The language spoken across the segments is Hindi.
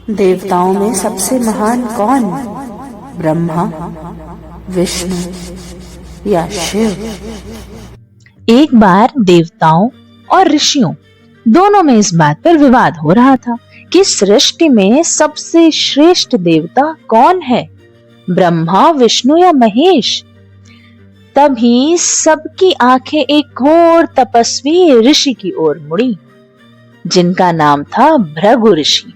देवताओं में सबसे महान कौन? ब्रह्मा, विष्णु या शिव? एक बार देवताओं और ऋषियों दोनों में इस बात पर विवाद हो रहा था कि सृष्टि में सबसे श्रेष्ठ देवता कौन है, ब्रह्मा, विष्णु या महेश। तभी सबकी आंखें एक घोर तपस्वी ऋषि की ओर मुड़ी, जिनका नाम था भृगु ऋषि,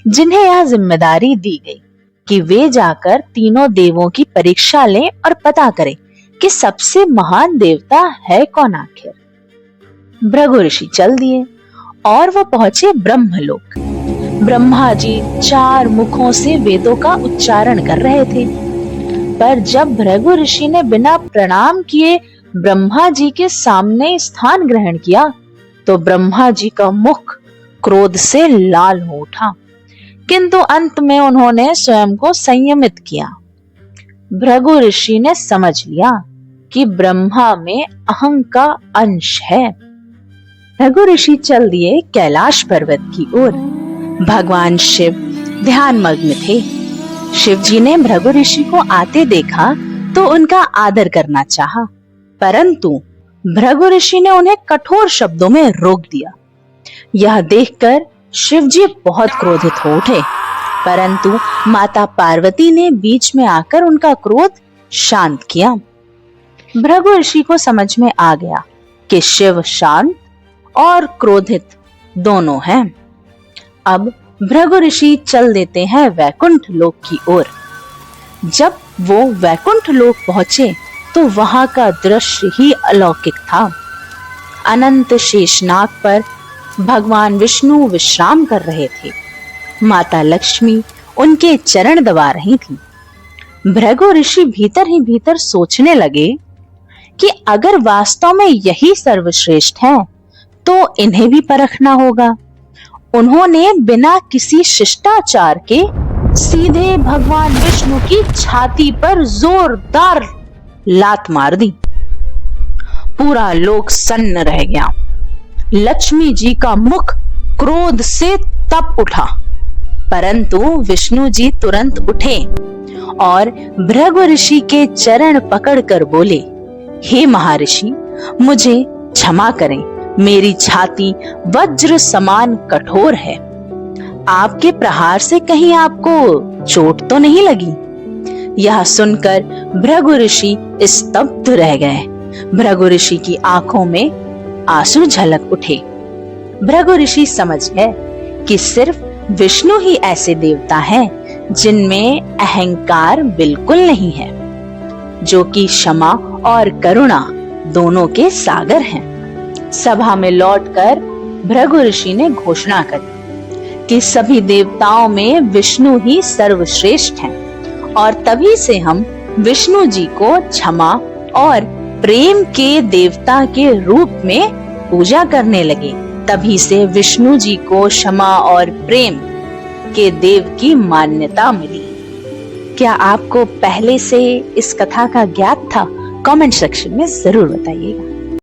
जिन्हें यह जिम्मेदारी दी गई कि वे जाकर तीनों देवों की परीक्षा लें और पता करें कि सबसे महान देवता है कौन आखिर। भृगु ऋषि चल दिए और वो पहुंचे ब्रह्मलोक। ब्रह्मा जी 4 मुखों से वेदों का उच्चारण कर रहे थे, पर जब भृगु ऋषि ने बिना प्रणाम किए ब्रह्मा जी के सामने स्थान ग्रहण किया, तो ब्रह्मा जी का मुख क्रोध से लाल हो उठा, किंतु अंत में उन्होंने स्वयं को संयमित किया। भृगु ऋषि ने समझ लिया कि ब्रह्मा में अहं का अंश है। भृगु ऋषि चल दिए कैलाश पर्वत की ओर। भगवान शिव ध्यान मग्न थे। शिव जी ने भृगु ऋषि को आते देखा तो उनका आदर करना चाहा, परंतु भृगु ऋषि ने उन्हें कठोर शब्दों में रोक दिया। यह देखकर शिव जी बहुत क्रोधित हो उठे, परंतु माता पार्वती ने बीच में आकर उनका क्रोध शांत किया। भृगु ऋषि को समझ में आ गया कि शिव शांत और क्रोधित दोनों हैं। अब भृगु ऋषि चल देते हैं वैकुंठ लोक की ओर। जब वो वैकुंठ लोक पहुंचे तो वहां का दृश्य ही अलौकिक था। अनंत शेषनाग पर भगवान विष्णु विश्राम कर रहे थे। माता लक्ष्मी उनके चरण दबा रही थी। भृगु ऋषि भीतर ही भीतर सोचने लगे कि अगर वास्तव में यही सर्वश्रेष्ठ है तो इन्हें भी परखना होगा। उन्होंने बिना किसी शिष्टाचार के सीधे भगवान विष्णु की छाती पर जोरदार लात मार दी। पूरा लोक सन्न रह गया। लक्ष्मी जी का मुख क्रोध से तप उठा, परंतु विष्णु जी तुरंत उठे और भृगु ऋषि के चरण पकड़कर बोले, हे महर्षि, मुझे क्षमा करें, मेरी छाती वज्र समान कठोर है। आपके प्रहार से कहीं आपको चोट तो नहीं लगी? यह सुनकर भृगु ऋषि स्तब्ध रह गए। भृगु ऋषि की आंखों में आंसू झलक उठे। भृगु ऋषि समझ गए कि सिर्फ विष्णु ही ऐसे देवता हैं जिनमें अहंकार बिल्कुल नहीं है, जो कि क्षमा और करुणा दोनों के सागर हैं। सभा में लौटकर भृगु ऋषि ने घोषणा करी कि सभी देवताओं में विष्णु ही सर्वश्रेष्ठ हैं, और तभी से हम विष्णु जी को क्षमा और प्रेम के देवता के रूप में पूजा करने लगे। तभी से विष्णु जी को क्षमा और प्रेम के देव की मान्यता मिली। क्या आपको पहले से इस कथा का ज्ञात था? कमेंट सेक्शन में जरूर बताइएगा।